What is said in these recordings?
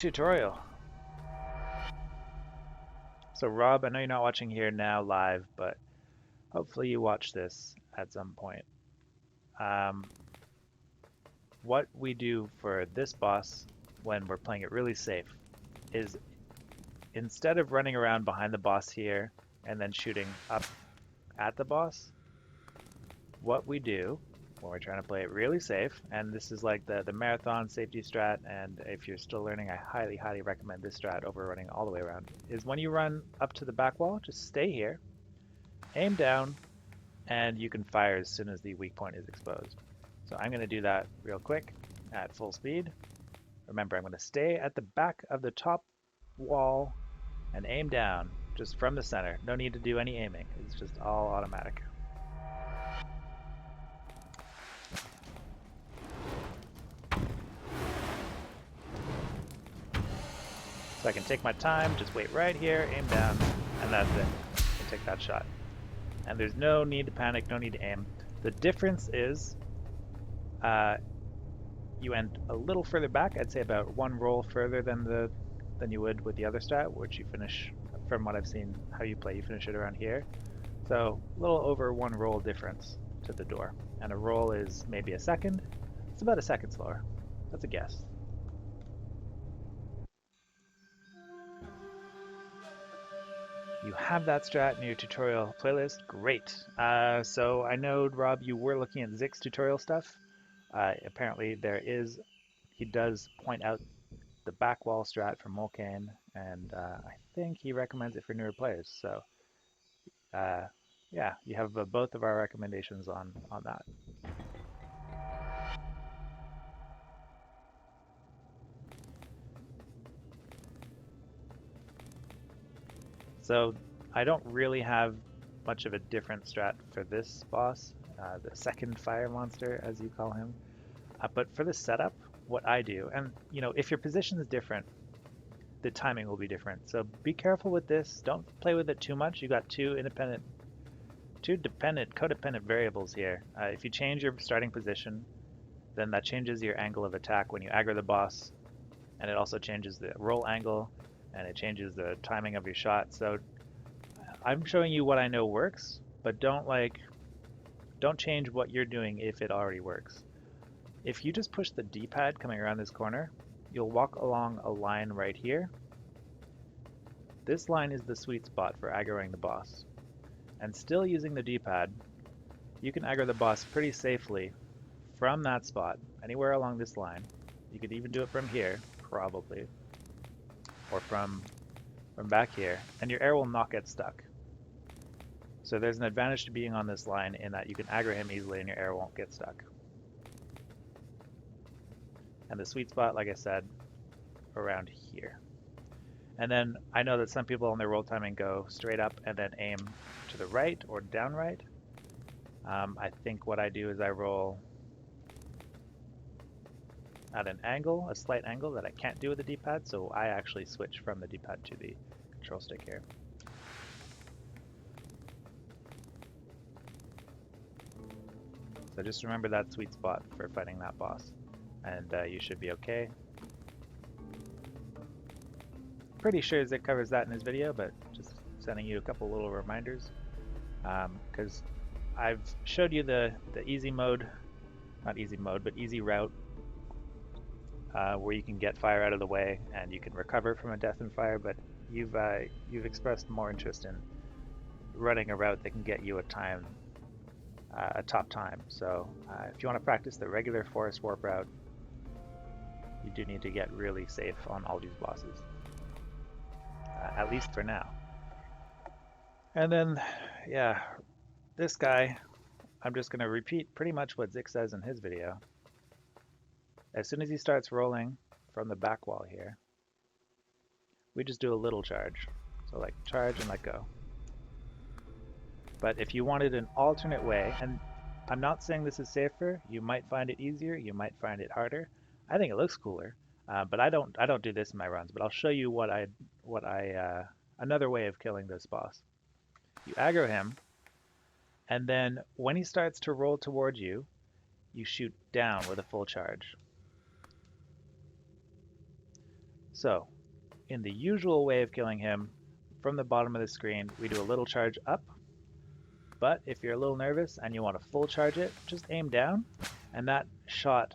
Tutorial. So Rob, I know you're not watching here now live, but hopefully you watch this at some point. Um, what we do for this boss when we're playing it really safe is instead of running around behind the boss here and then shooting up at the boss, what we do when we're trying to play it really safe, and this is like the marathon safety strat, and if you're still learning, I highly recommend this strat over running all the way around, is when you run up to the back wall, just stay here, aim down, and you can fire as soon as the weak point is exposed. So I'm going to do that real quick at full speed. Remember, I'm going to stay at the back of the top wall and aim down just from the center. No need to do any aiming. It's just all automatic. So I can take my time, just wait right here, aim down, and that's it. I take that shot. And there's no need to panic, no need to aim. The difference is you end a little further back. I'd say about one roll further than you would with the other strat, which you finish, from what I've seen how you play, you finish it around here. So a little over one roll difference to the door. And a roll is maybe a second. It's about a second slower. That's a guess. You have that strat in your tutorial playlist. Great. So I know, Rob, you were looking at Zik's tutorial stuff. Apparently he does point out the back wall strat for Molkane, and I think he recommends it for newer players. So uh, yeah, you have both of our recommendations on that. So I don't really have much of a different strat for this boss, the second fire monster, as you call him. But for the setup, what I do, and if your position is different, the timing will be different. So be careful with this. Don't play with it too much. You got two codependent variables here. If you change your starting position, then that changes your angle of attack when you aggro the boss, and it also changes the roll angle, and it changes the timing of your shot. So I'm showing you what I know works, but don't change what you're doing if it already works. If you just push the D-pad coming around this corner, you'll walk along a line right here. This line is the sweet spot for aggroing the boss. And still using the D-pad, you can aggro the boss pretty safely from that spot, anywhere along this line. You could even do it from here, probably, or from back here, and your air will not get stuck. So there's an advantage to being on this line in that you can aggro him easily and your air won't get stuck. And the sweet spot, like I said, around here. And then I know that some people on their roll timing go straight up and then aim to the right or down right. I think what I do is I roll at an angle, a slight angle that I can't do with the D-pad, so I actually switch from the D-pad to the control stick here. So just remember that sweet spot for fighting that boss, and you should be okay. Pretty sure Zik covers that in his video, but just sending you a couple little reminders, because I've showed you the easy mode, not easy mode, but easy route, where you can get fire out of the way and you can recover from a death in fire, but you've expressed more interest in running a route that can get you a top time. So if you want to practice the regular forest warp route, you do need to get really safe on all these bosses, at least for now. And then, yeah, this guy, I'm just going to repeat pretty much what Zik says in his video. As soon as he starts rolling from the back wall here, we just do a little charge. So like charge and let go. But if you wanted an alternate way, and I'm not saying this is safer, you might find it easier, you might find it harder. I think it looks cooler, but I don't do this in my runs. But I'll show you another way of killing this boss. You aggro him, and then when he starts to roll towards you, you shoot down with a full charge. So, in the usual way of killing him, from the bottom of the screen, we do a little charge up, but if you're a little nervous and you want to full charge it, just aim down, and that shot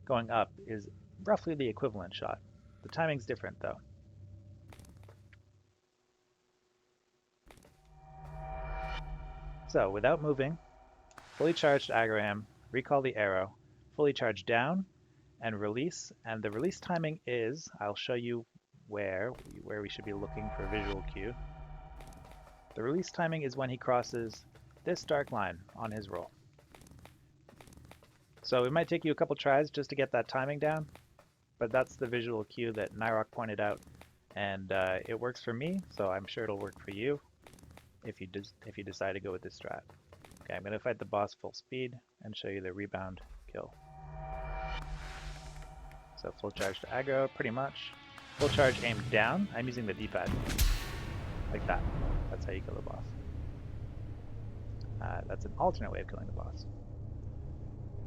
going up is roughly the equivalent shot. The timing's different though. So without moving, fully charged aggro him, recall the arrow, fully charge down, and release. And the release timing is, I'll show you where we should be looking for a visual cue. The release timing is when he crosses this dark line on his roll. So it might take you a couple tries just to get that timing down, but that's the visual cue that Nyrok pointed out, and it works for me, so I'm sure it'll work for you if you decide to go with this strat. Okay, I'm going to fight the boss full speed and show you the rebound kill. So full charge to aggro, pretty much. Full charge aim down. I'm using the D-pad. Like that. That's how you kill the boss. That's an alternate way of killing the boss.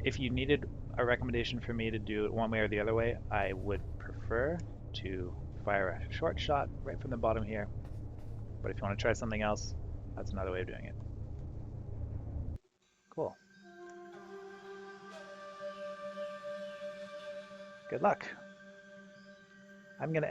If you needed a recommendation for me to do it one way or the other way, I would prefer to fire a short shot right from the bottom here. But if you want to try something else, that's another way of doing it. Cool. Good luck. I'm going to